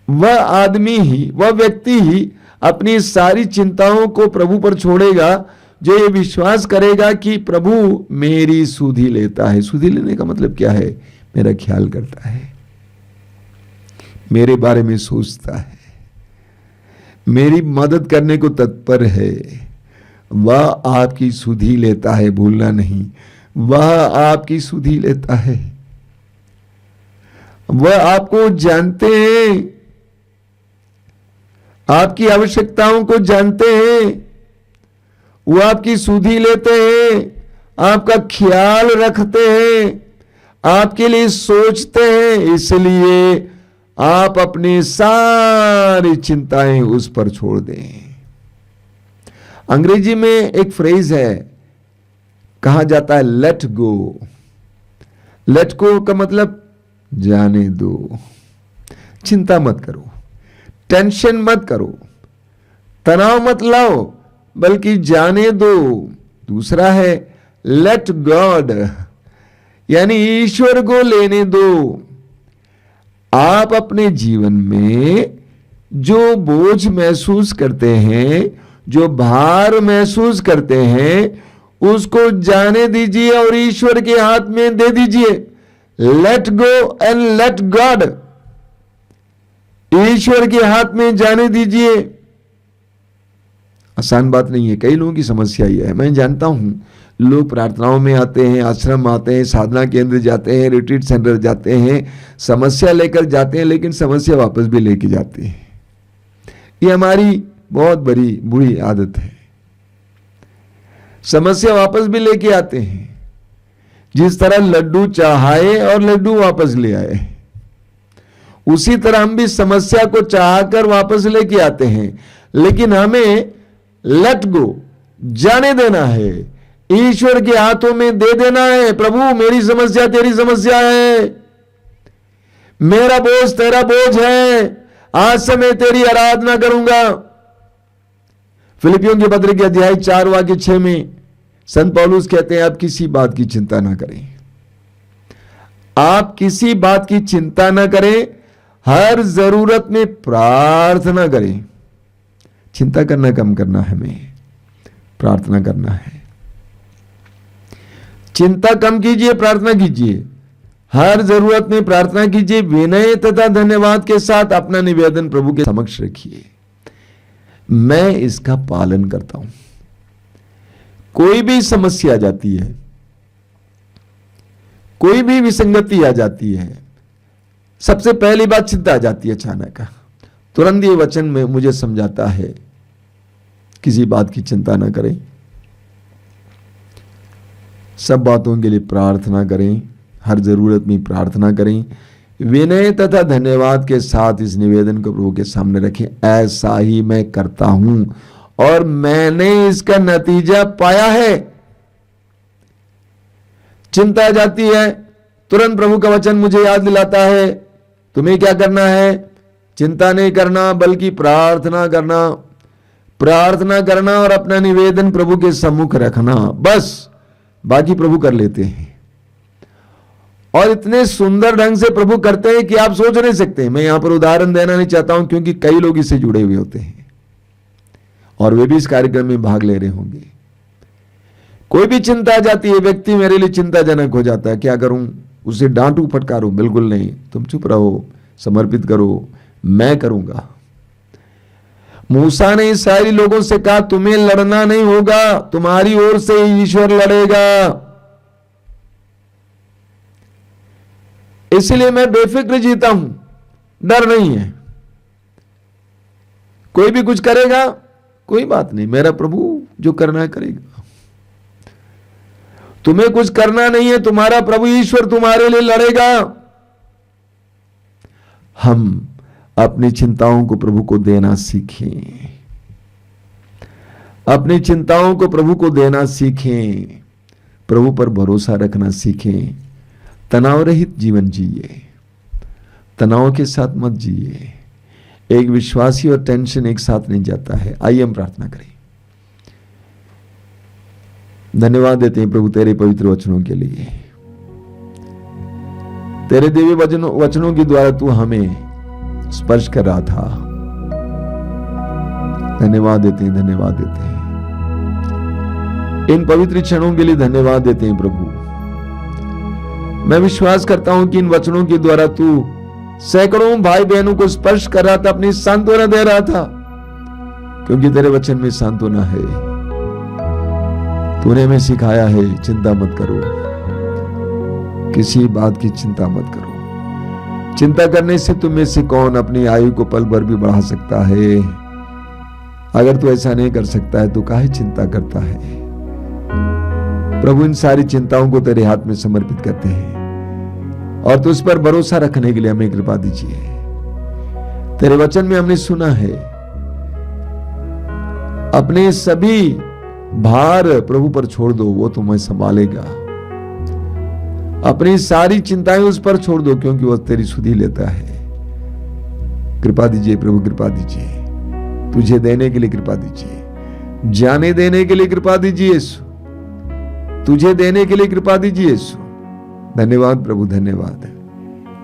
वह आदमी ही, वह व्यक्ति ही अपनी सारी चिंताओं को प्रभु पर छोड़ेगा जो ये विश्वास करेगा कि प्रभु मेरी सुधि लेता है। सुधि लेने का मतलब क्या है, मेरा ख्याल करता है, मेरे बारे में सोचता है, मेरी मदद करने को तत्पर है। वह आपकी सुधि लेता है, भूलना नहीं, वह आपकी सुधि लेता है। वह आपको जानते हैं, आपकी आवश्यकताओं को जानते हैं, वो आपकी सुधि लेते हैं, आपका ख्याल रखते हैं, आपके लिए सोचते हैं। इसलिए आप अपनी सारी चिंताएं उस पर छोड़ दें। अंग्रेजी में एक फ्रेज है, कहा जाता है लेट गो। लेट गो का मतलब जाने दो, चिंता मत करो, टेंशन मत करो, तनाव मत लाओ, बल्कि जाने दो। दूसरा है लेट गॉड, यानी ईश्वर को लेने दो। आप अपने जीवन में जो बोझ महसूस करते हैं, जो भार महसूस करते हैं, उसको जाने दीजिए और ईश्वर के हाथ में दे दीजिए। Let go and let God, ईश्वर के हाथ में जाने दीजिए। आसान बात नहीं है, कई लोगों की समस्या यह है। मैं जानता हूं लोग प्रार्थनाओं में आते हैं, आश्रम आते हैं, साधना केंद्र जाते हैं, रिट्रीट सेंटर जाते हैं, समस्या लेकर जाते हैं, लेकिन समस्या वापस भी लेके जाते हैं। ये हमारी बहुत बड़ी बुरी आदत है। समस्या वापस भी लेके आते हैं, जिस तरह लड्डू चाहाए और लड्डू वापस ले आए, उसी तरह हम भी समस्या को चाहकर वापस लेके आते हैं। लेकिन हमें लेट गो, जाने देना है, ईश्वर के हाथों में दे देना है। प्रभु मेरी समस्या तेरी समस्या है, मेरा बोझ तेरा बोझ है, आज से मैं तेरी आराधना करूंगा। फिलिपियों के पत्र के अध्याय 4 वाक्य 6 में संत पौलुस कहते हैं, आप किसी बात की चिंता ना करें। आप किसी बात की चिंता ना करें, हर जरूरत में प्रार्थना करें। चिंता करना कम करना है, हमें प्रार्थना करना है। चिंता कम कीजिए, प्रार्थना कीजिए। हर जरूरत में प्रार्थना कीजिए, विनय तथा धन्यवाद के साथ अपना निवेदन प्रभु के समक्ष रखिए। मैं इसका पालन करता हूं। कोई भी समस्या आ जाती है, कोई भी विसंगति आ जाती है, सबसे पहली बात चिंता आ जाती है अचानक। तुरंत ये वचन में मुझे समझाता है, किसी बात की चिंता ना करें, सब बातों के लिए प्रार्थना करें, हर जरूरत में प्रार्थना करें, विनय तथा धन्यवाद के साथ इस निवेदन को प्रभु के सामने रखें। ऐसा ही मैं करता हूं और मैंने इसका नतीजा पाया है। चिंता आ जाती है, तुरंत प्रभु का वचन मुझे याद दिलाता है, तुम्हें क्या करना है? चिंता नहीं करना, बल्कि प्रार्थना करना। प्रार्थना करना और अपना निवेदन प्रभु के सम्मुख रखना, बस बाकी प्रभु कर लेते हैं। और इतने सुंदर ढंग से प्रभु करते हैं कि आप सोच नहीं सकते। मैं यहां पर उदाहरण देना नहीं चाहता हूं, क्योंकि कई लोग इससे जुड़े हुए होते हैं और वे भी इस कार्यक्रम में भाग ले रहे होंगे। कोई भी चिंता आ जाती है, व्यक्ति मेरे लिए चिंताजनक हो जाता है, क्या करूं? उसे डांटूं फटकारूं? बिल्कुल नहीं, तुम चुप रहो, समर्पित करो, मैं करूंगा। मूसा ने इस्राएली लोगों से कहा, तुम्हें लड़ना नहीं होगा, तुम्हारी ओर से ईश्वर लड़ेगा। इसलिए मैं बेफिक्र जीता हूं, डर नहीं है। कोई भी कुछ करेगा, कोई बात नहीं, मेरा प्रभु जो करना है करेगा। तुम्हें कुछ करना नहीं है, तुम्हारा प्रभु ईश्वर तुम्हारे लिए लड़ेगा। हम अपनी चिंताओं को प्रभु को देना सीखें, अपनी चिंताओं को प्रभु को देना सीखें, प्रभु पर भरोसा रखना सीखें। तनाव रहित जीवन जिए, तनाव के साथ मत जिए। एक विश्वासी और टेंशन एक साथ नहीं जाता है। आइए हम प्रार्थना करें। धन्यवाद देते हैं प्रभु तेरे पवित्र वचनों के लिए। तेरे दिव्य वचनों के द्वारा तू हमें स्पर्श कर रहा था। धन्यवाद देते हैं, धन्यवाद देते हैं। इन पवित्र क्षणों के लिए धन्यवाद देते हैं प्रभु। मैं विश्वास करता हूं कि इन वचनों के द्वारा तू सैकड़ों भाई बहनों को स्पर्श कर रहा था, अपनी सांत्वना दे रहा था, क्योंकि तेरे वचन में सांत्वना है। तूने हमें सिखाया है, चिंता मत करो, किसी बात की चिंता मत करो। चिंता करने से तुम में से कौन अपनी आयु को पल भर भी बढ़ा सकता है? अगर तू ऐसा नहीं कर सकता है तो काहे चिंता करता है? प्रभु इन सारी चिंताओं को तेरे हाथ में समर्पित करते हैं और तुझ पर भरोसा रखने के लिए हमें कृपा दीजिए। तेरे वचन में हमने सुना है, अपने सभी भार प्रभु पर छोड़ दो, वो तुम्हें संभालेगा। अपनी सारी चिंताएं उस पर छोड़ दो, क्योंकि वह तेरी सुधि लेता है। कृपा दीजिए प्रभु, कृपा दीजिए। तुझे देने के लिए कृपा दीजिए, जाने देने के लिए कृपा दीजिए। तुझे देने के लिए कृपा दीजिए यीशु। धन्यवाद प्रभु, धन्यवाद।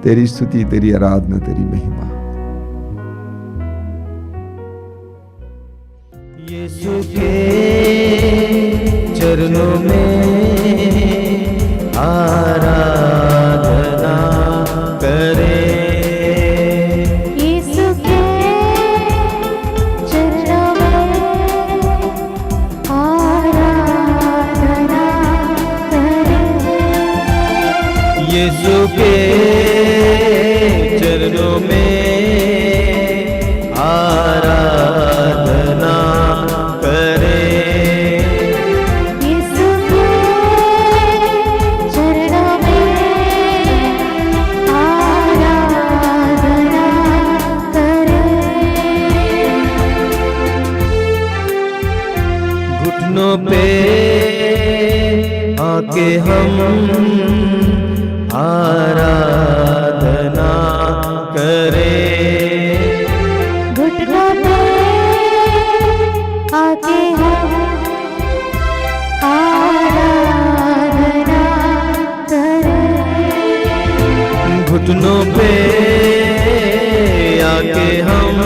तेरी स्तुति, तेरी आराधना, तेरी महिमा। यीशु के चरणों में आराधना करें। यीशु के चरणों में आराधना करें। यीशु के चरणों में आराधना करें। यीशु के चरणों में आराधना करें। घुटनों पे आके हम आराधना करें। घुटनों पे आके हम आराधना करें। घुटनों पे आके हम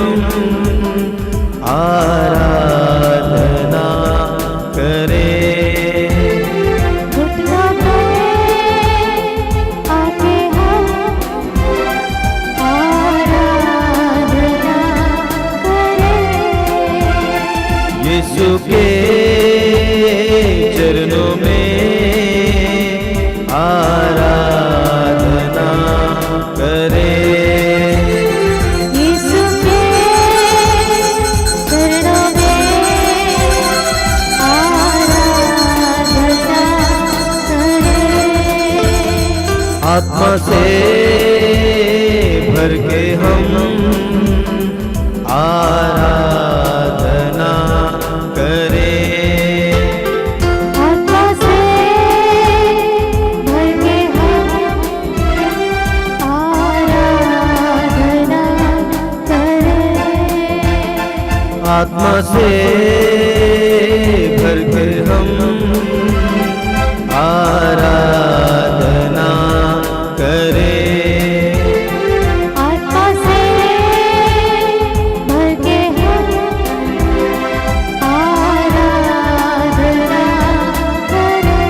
आराधना करें। घुटनों पे आके हम आराधना करें। यीशु के चरणों में आराधना करें। यीशु के चरणों में आराधना करें। आत्मा से भर के हम आराधना करें। आत्मा से भर के हम आराधना करें। आत्मा से भर के हम आराधना करें। आत्मा से भर के हम आराधना करें।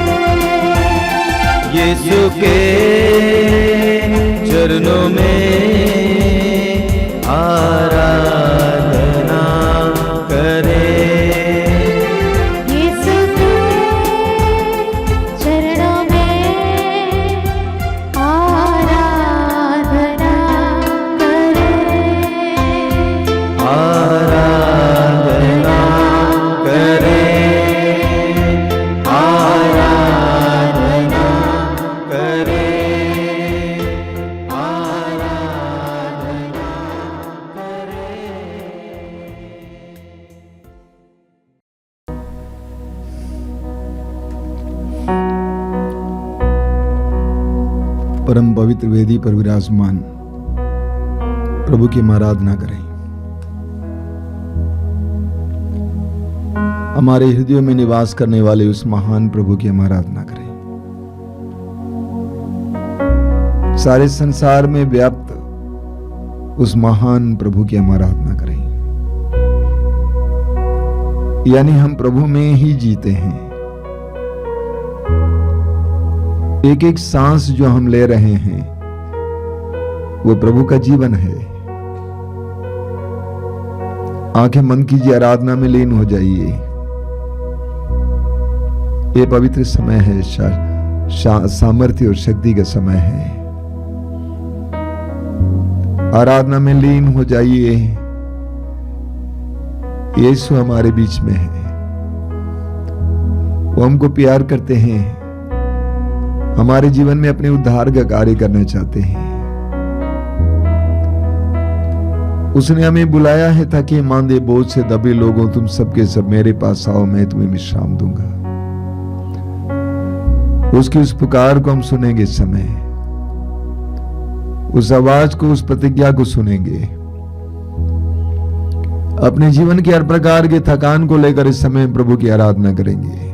यीशु के चरणों में आराधना करें। यीशु के चरणों में आराधना करें। आराधना करें। आराधना करें। आराधना परम पवित्र वेदी पर विराजमान प्रभु की आराधना करें। हमारे हृदयों में निवास करने वाले उस महान प्रभु की आराधना करें। सारे संसार में व्याप्त उस महान प्रभु की आराधना करें। यानी हम प्रभु में ही जीते हैं। एक एक सांस जो हम ले रहे हैं वो प्रभु का जीवन है। आंखें बंद कीजिए, आराधना में लीन हो जाइए। ये पवित्र समय है, सामर्थ्य और शक्ति का समय है। आराधना में लीन हो जाइए। यीशु हमारे बीच में है। वो हमको प्यार करते हैं, हमारे जीवन में अपने उद्धार का कार्य करना चाहते हैं। उसने हमें बुलाया है ताकि मांदे बोझ से दबे लोगों, तुम सबके सब मेरे पास आओ, मैं तुम्हें विश्राम दूंगा। उसकी उस पुकार को हम सुनेंगे इस समय, उस आवाज को, उस प्रतिज्ञा को सुनेंगे। अपने जीवन के हर प्रकार के थकान को लेकर इस समय प्रभु की आराधना करेंगे।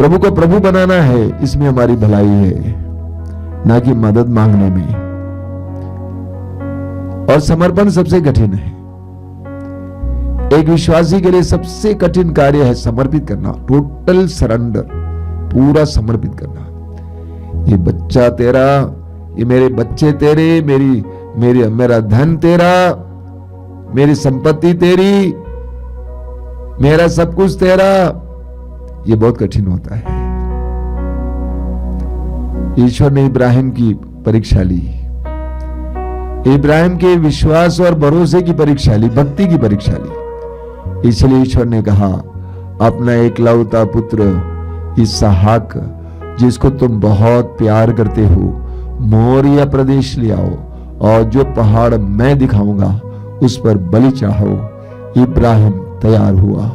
प्रभु को प्रभु बनाना है, इसमें हमारी भलाई है, ना कि मदद मांगने में। और समर्पण सबसे कठिन है। एक विश्वासी के लिए सबसे कठिन कार्य है समर्पित करना, टोटल सरेंडर, पूरा समर्पित करना। ये बच्चा तेरा, ये मेरे बच्चे तेरे, मेरा धन तेरा, मेरी संपत्ति तेरी, मेरा सब कुछ तेरा। ये बहुत कठिन होता है। ईश्वर ने इब्राहिम की परीक्षा ली, इब्राहिम के विश्वास और भरोसे की परीक्षा ली, भक्ति की परीक्षा ली। इसलिए ईश्वर ने कहा, अपना एकलौता पुत्र इसहाक, जिसको तुम बहुत प्यार करते हो, मोरिया प्रदेश ले आओ और जो पहाड़ मैं दिखाऊंगा उस पर बलि चढ़ाओ। इब्राहिम तैयार हुआ,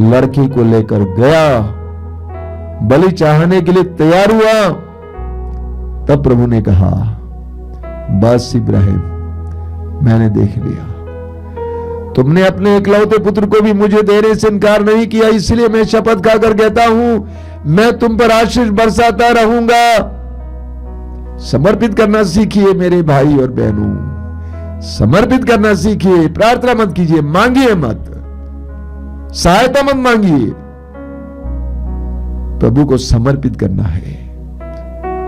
लड़के को लेकर गया, बलि चढ़ाने के लिए तैयार हुआ। तब प्रभु ने कहा, बस इब्राहिम, मैंने देख लिया, तुमने अपने इकलौते पुत्र को भी मुझे देने से इनकार नहीं किया, इसलिए मैं शपथ खाकर कहता हूं, मैं तुम पर आशीष बरसाता रहूंगा। समर्पित करना सीखिए मेरे भाई और बहनों, समर्पित करना सीखिए। प्रार्थना मत कीजिए, मांगिए मत, सहायता मत मांगिए, प्रभु को समर्पित करना है,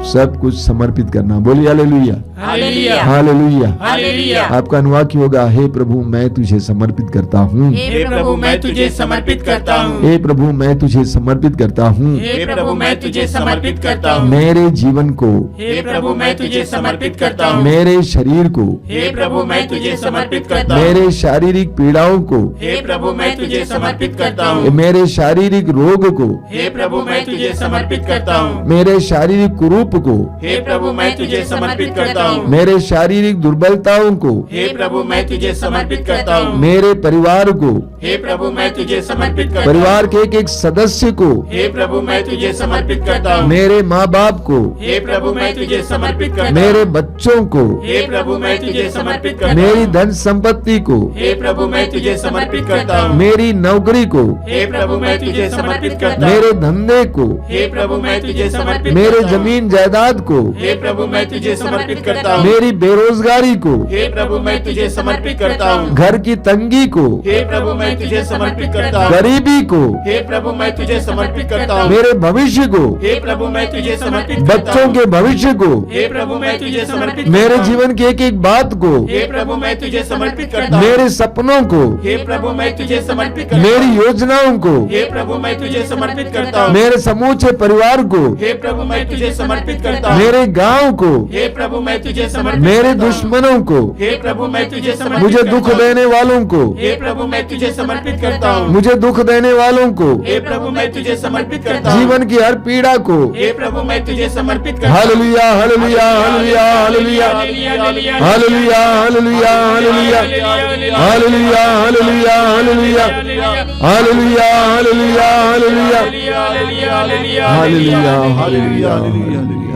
सब कुछ समर्पित करना। बोलिए हालेलुया, हालेलुया, हालेलुया। हालेलुया। आपका अनुवाद क्या होगा? हे प्रभु मैं तुझे समर्पित करता हूँ, हे प्रभु मैं तुझे समर्पित करता हूँ, हे प्रभु मैं तुझे समर्पित करता हूँ। हे प्रभु मैं तुझे समर्पित करता हूँ, मेरे जीवन को, हे प्रभु मैं तुझे समर्पित करता हूँ, मेरे शरीर को, हे प्रभु मैं तुझे समर्पित करता हूँ, मेरे शारीरिक पीड़ाओं को, हे प्रभु मैं तुझे समर्पित करता हूँ, मेरे शारीरिक रोग को, हे प्रभु मैं तुझे समर्पित करता हूँ, मेरे शारीरिक कुरूप को, हे प्रभु मैं तुझे समर्पित करता हूँ, मेरे शारीरिक दुर्बलताओं को, हे प्रभु मैं तुझे समर्पित करता हूँ, मेरे परिवार को, हे प्रभु मैं तुझे समर्पित करता हूँ, परिवार के एक एक सदस्य को, हे प्रभु मैं तुझे समर्पित करता हूँ, मेरे माँ बाप को, हे प्रभु मैं तुझे समर्पित करता हूँ, मेरे बच्चों को, हे प्रभु मैं तुझे समर्पित करता मेरी हूँ, धन संपत्ति को, हे प्रभु मैं तुझे समर्पित करता हूँ, मेरी नौकरी को, हे प्रभु मैं तुझे समर्पित करता हूँ, मेरे धंधे को, हे प्रभु मैं तुझे समर्पित मेरे करता हूँ, जमीन जायदाद को, हे प्रभु मैं तुझे समर्पित करता हूँ, मेरी बेरोजगारी को, हे प्रभु मैं तुझे समर्पित करता हूँ, घर की तंगी को, हे प्रभु मैं तुझे समर्पित करता हूँ, गरीबी को, हे प्रभु मैं तुझे समर्पित करता हूँ, मेरे भविष्य को, हे प्रभु मैं तुझे समर्पित करता बच्चों हूँ, के भविष्य को, हे प्रभु मैं तुझे समर्पित मेरे करता हूँ, जीवन की एक एक बात को, हे प्रभु मैं तुझे समर्पित करता हूँ, मेरे सपनों को, हे प्रभु मैं तुझे समर्पित करता मेरी हूँ, योजनाओं को, हे प्रभु मैं तुझे समर्पित करता हूँ, मेरे समूचे परिवार को, हे प्रभु मैं तुझे समर्पित करता हूँ, मेरे गांव को, हे प्रभु मैं तुझे समर्पित मेरे करता हूँ, दुश्मनों को, हे प्रभु मैं तुझे समर्पित मुझे करता दुख हूँ, देने वालों को, हे प्रभु मैं तुझे समर्पित करता हूँ, मुझे दुख देने वालों को, हे प्रभु मैं तुझे समर्पित करता हूँ, जीवन की हर पीड़ा को, हे प्रभु मैं तुझे समर्पित करता हूँ, hallelujah hallelujah hallelujah hallelujah hallelujah, hallelujah hallelujah hallelujah hallelujah hallelujah hallelujah hallelujah hallelujah hallelujah hallelujah hallelujah.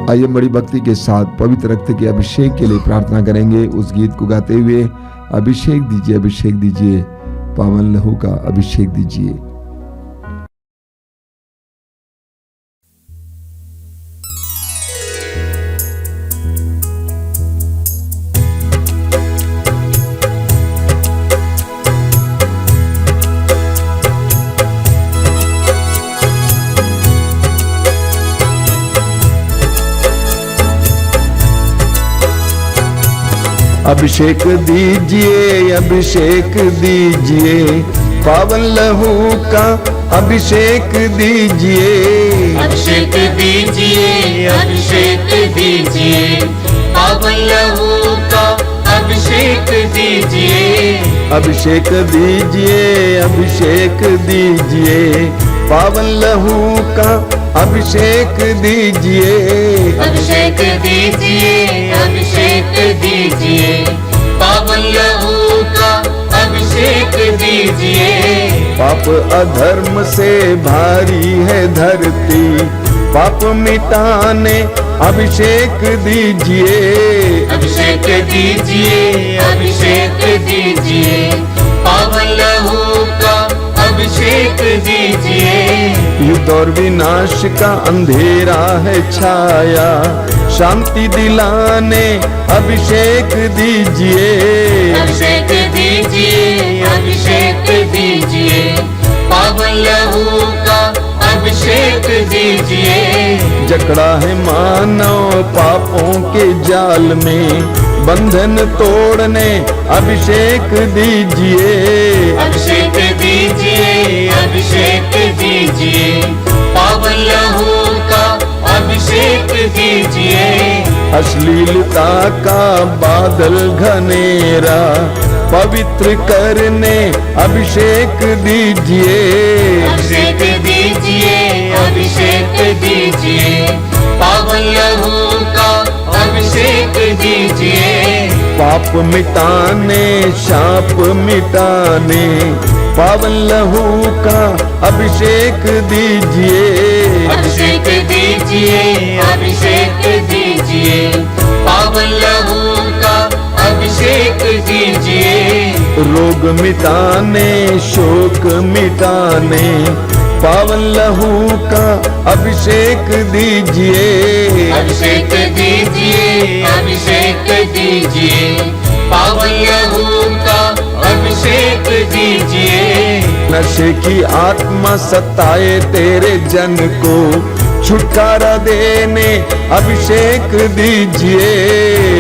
आइए बड़ी भक्ति के साथ पवित्र रक्त के अभिषेक के लिए प्रार्थना करेंगे। उस गीत को गाते हुए अभिषेक दीजिए, अभिषेक दीजिए, पावन लहू का अभिषेक दीजिए। अभिषेक दीजिए, अभिषेक दीजिए, पावन लहू का अभिषेक दीजिए। अभिषेक दीजिए, अभिषेक दीजिए, पावन लहू का अभिषेक दीजिए। अभिषेक दीजिए, अभिषेक दीजिए, पावन लहू का अभिषेक दीजिए। अभिषेक दीजिए, अभिषेक दीजिए, पावन लहू का अभिषेक दीजिए। पाप अधर्म से भारी है धरती, पाप मिटाने अभिषेक दीजिए, अभिषेक दीजिए, अभिषेक दीजिए, पावन लहू का अभिषेक दीजिए। युद्ध और विनाश का अंधेरा है छाया, शांति दिलाने अभिषेक दीजिए, अभिषेक दीजिए, अभिषेक दीजिए, पावन लहू का अभिषेक दीजिए। जकड़ा है मानव पापों के जाल में, बंधन तोड़ने अभिषेक दीजिए, अभिषेक दीजिए, अभिषेक दीजिए, पावन लहू का अभिषेक दीजिए। अश्लीलता का बादल घनेरा पवित्र करने अभिषेक दीजिए, अभिषेक दीजिए, अभिषेक दीजिए, पावन लहू का अभिषेक दीजिए। पाप मिटाने शाप मिटाने पावन लहू का अभिषेक दीजिए, अभिषेक दीजिए, अभिषेक दीजिए, पावन लहू का अभिषेक दीजिए। रोग मिटाने शोक मिटाने पावन लहू का अभिषेक दीजिए, अभिषेक दीजिए, अभिषेक दीजिए, पावन लहू का अभिषेक दीजिए। नशे की आत्मा सताए तेरे जन को छुटकारा देने अभिषेक दीजिए,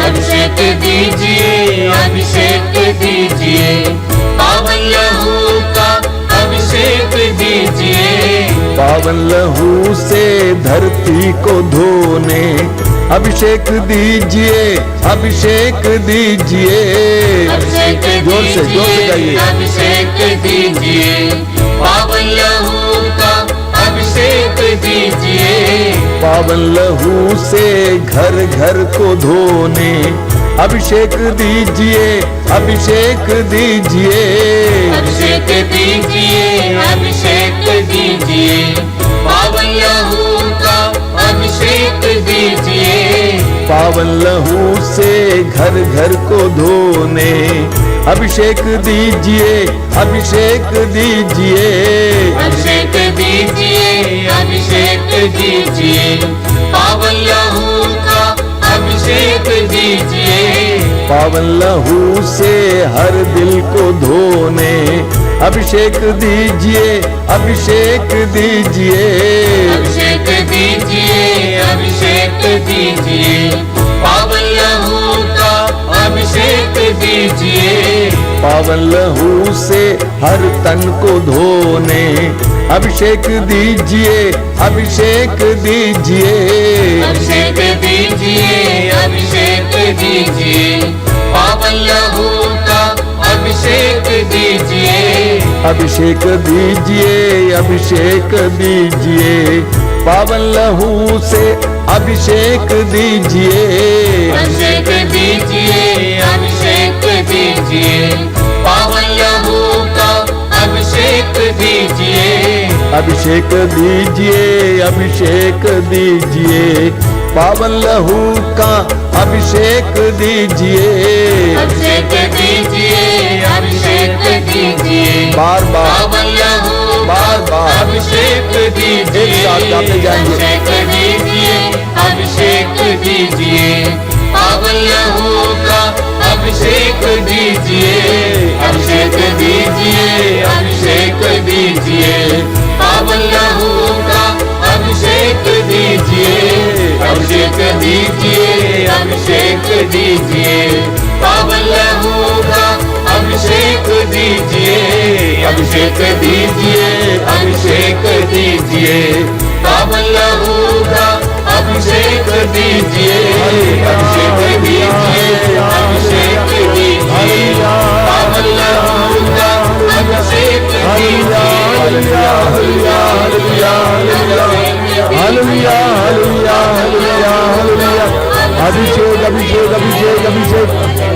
अभिषेक दीजिए, अभिषेक दीजिए, पावन लहू का अभिषेक दीजिए। पावन लहू से धरती को धोने अभिषेक दीजिए, अभिषेक दीजिए। अभिषेक जोर से दीजिए, गाइए। अभिषेक दीजिए, पावन लहू का अभिषेक दीजिए। पावन लहू से घर घर को धोने अभिषेक दीजिए, अभिषेक दीजिए। अभिषेक दीजिए, अभिषेक दीजिए, पावन लहू का अभिषेक दीजिए। पावन लहू से घर घर को धोने अभिषेक दीजिए, अभिषेक दीजिए। अभिषेक दीजिए, अभिषेक दीजिए, पावन लहू का अभिषेक दीजिए। पावन लहू से हर दिल को धोने अभिषेक दीजिए, अभिषेक दीजिए। अभिषेक दीजिए, अभिषेक दीजिए, पावन लहू का अभिषेक दीजिए। पावन लहू से हर तन को धोने अभिषेक दीजिए, अभिषेक दीजिए। अभिषेक दीजिए, अभिषेक दीजिए, पावन लहू का अभिषेक दीजिए। अभिषेक दीजिए, अभिषेक दीजिए, पावन लहू से अभिषेक दीजिए। अभिषेक दीजिए, अभिषेक दीजिए, पावन लहू का अभिषेक दीजिए। अभिषेक दीजिए, अभिषेक दीजिए, पावन लहू का अभिषेक दीजिए। अभिषेक दीजिए, अभिषेक दीजिए, बार बार पावन लहू बार बार अभिषेक दीजिए। एक साथ गाते जाएंगे। अभिषेक दीजिए, अभिषेक दीजिए, पावन लहू का अभिषेक दीजिए। अभिषेक दीजिए, अभिषेक दीजिए, पावन लहू का अभिषेक दीजिए। अभिषेक दीजिए, अभिषेक दीजिए, पावन लहू का अभिषेक दीजिए। अभिषेक दीजिए, अभिषेक दीजिए, पावन लहू का अभिषेक दीजिए। अभिषेक दीजिए, अभिषेक दीजिए, पावन लहू का अभिषेक दीजिए। Hallelujah, hallelujah, hallelujah, hallelujah, hallelujah, hallelujah, hallelujah. अभिषेक, अभिषेक, अभिषेक, अभिषेक,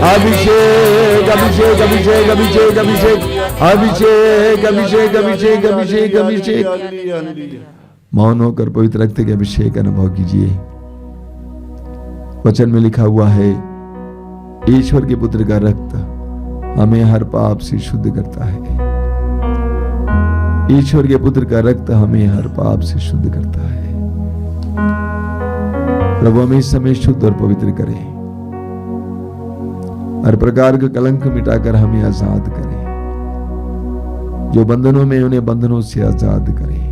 अभिषेक, अभिषेक, अभिषेक, अभिषेक, अभिषेक, अभिषेक, अभिषेक, अभिषेक, अभिषेक, अभिषेक। मौन होकर पवित्र रक्त के अभिषेक का अनुभव कीजिए। वचन में लिखा हुआ है, ईश्वर के पुत्र का रक्त हमें हर पाप से शुद्ध करता है। ईश्वर के पुत्र का रक्त हमें हर पाप से शुद्ध करता है। प्रभु हमें इस समय शुद्ध और पवित्र करें, हर प्रकार का कलंक मिटाकर हमें आजाद करें। जो बंधनों में उन्हें बंधनों से आजाद करें।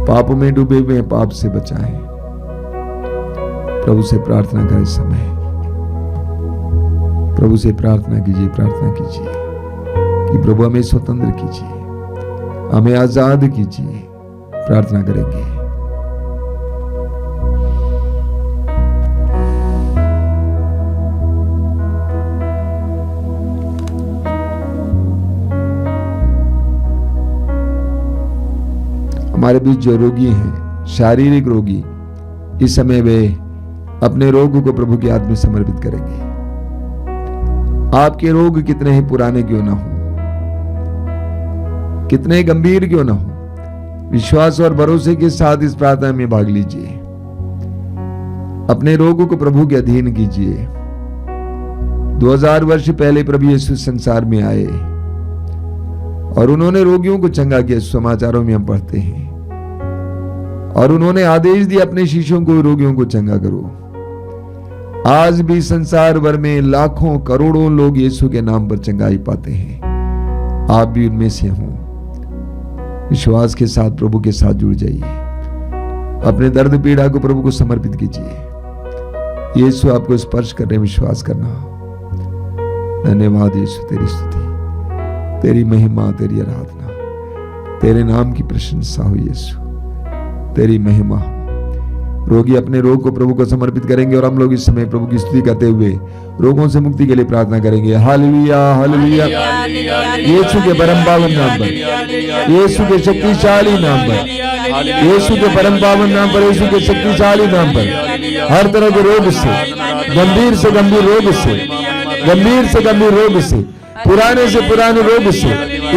पाप में डूबे हुए पाप से बचाएं। प्रभु से प्रार्थना करें समय, प्रभु से प्रार्थना कीजिए कि प्रभु हमें स्वतंत्र कीजिए, हमें आजाद कीजिए। प्रार्थना करेंगे। हमारे बीच जो रोगी हैं, शारीरिक रोगी, इस समय वे अपने रोग को प्रभु के हाथ में समर्पित करेंगे। आपके रोग कितने ही पुराने क्यों ना हो, कितने ही गंभीर क्यों ना हो, विश्वास और भरोसे के साथ इस प्रार्थना में भाग लीजिए। अपने रोग को प्रभु के अधीन कीजिए। 2000 वर्ष पहले प्रभु यीशु संसार में आए और उन्होंने रोगियों को चंगा किया, समाचारों में हम पढ़ते हैं। और उन्होंने आदेश दिया अपने शिष्यों को, रोगियों को चंगा करो। आज भी संसार भर में लाखों करोड़ों लोग यीशु के नाम पर चंगाई पाते हैं। आप भी उनमें से हों। विश्वास के साथ प्रभु के साथ जुड़ जाइए। अपने दर्द पीड़ा को प्रभु को समर्पित कीजिए। यीशु आपको स्पर्श करने विश्वास करना। धन्यवाद यीशु, तेरी स्तुति, तेरी महिमा, तेरी आराधना, तेरे नाम की प्रशंसा हो यीशु, तेरी महिमा हो। रोगी अपने रोग को प्रभु को समर्पित करेंगे और हम लोग इस समय प्रभु की स्तुति करते हुए रोगों से मुक्ति के लिए प्रार्थना करेंगे। Hallelujah, hallelujah. यीशु के परम पावन नाम पर, यीशु के शक्तिशाली नाम पर, यीशु के परम पावन नाम पर, यीशु के शक्तिशाली नाम पर हर तरह के रोग से, गंभीर से गंभीर रोग से, गंभीर से गंभीर रोग से, पुराने से पुराने रोग से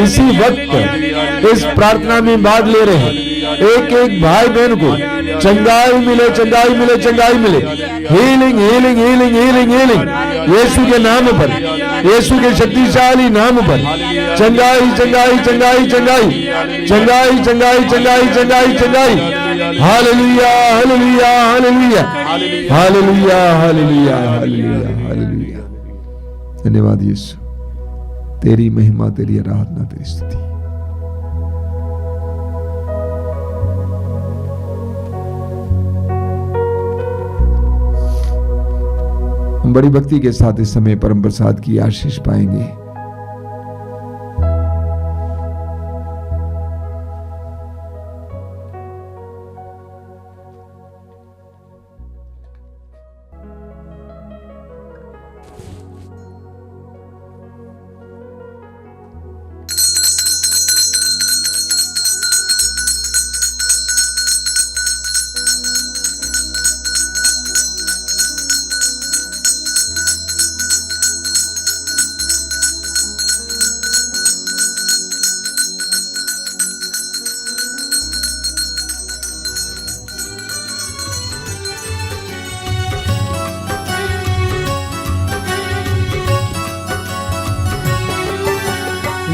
इसी वक्त इस प्रार्थना में भाग ले रहे हैं एक एक भाई बहन को चंगाई मिले, चंगाई मिले, चंगाई मिले। Healing, healing, healing, healing, healing यीशु के नाम पर, यीशु के शक्तिशाली नाम पर चंगाई, चंगाई, चंगाई, चंगाई, चंगाई, चंगाई, चंगाई, चंगाई, चंगाई। Hallelujah, hallelujah, hallelujah, hallelujah, hallelujah, hallelujah, hallelujah. धन्यवाद यीशु, तेरी महिमा, तेरी आराधना, तेरी स्तुति। हम बड़ी भक्ति के साथ इस समय परम प्रसाद की आशीष पाएंगे।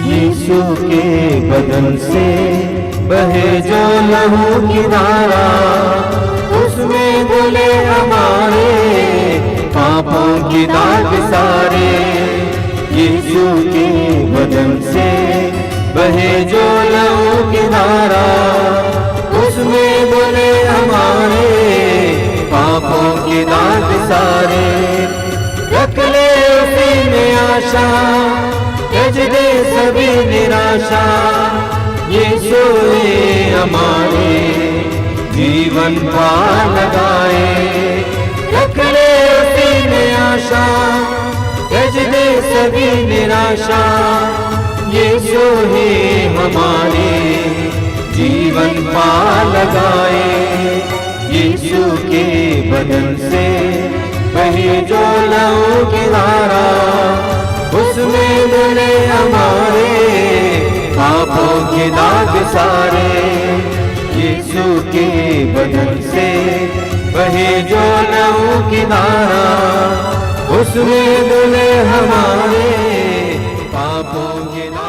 यीशु के बदन से बहे जो लहू की धारा, उसमें धुले हमारे पापों की दाग सारे। यीशु के बदन से बहे जो लहू की धारा, उसमें धुले हमारे पापों की दाग सारे। रख ले उसी में आशा, त्यज दे सभी निराशा। यीशु ने हमारे जीवन पार लगाए। रख ले उसी में आशा, त्यज दे सभी निराशा। यीशु ने हमारे जीवन पार लगाए। यीशु के बदन से बहे जो लहू की धारा, उसमें धुले हमारे पापों के दाग सारे। यीशु के बदन से बहे जो लहू की धारा, उसमें धुले हमारे पापों की धारा।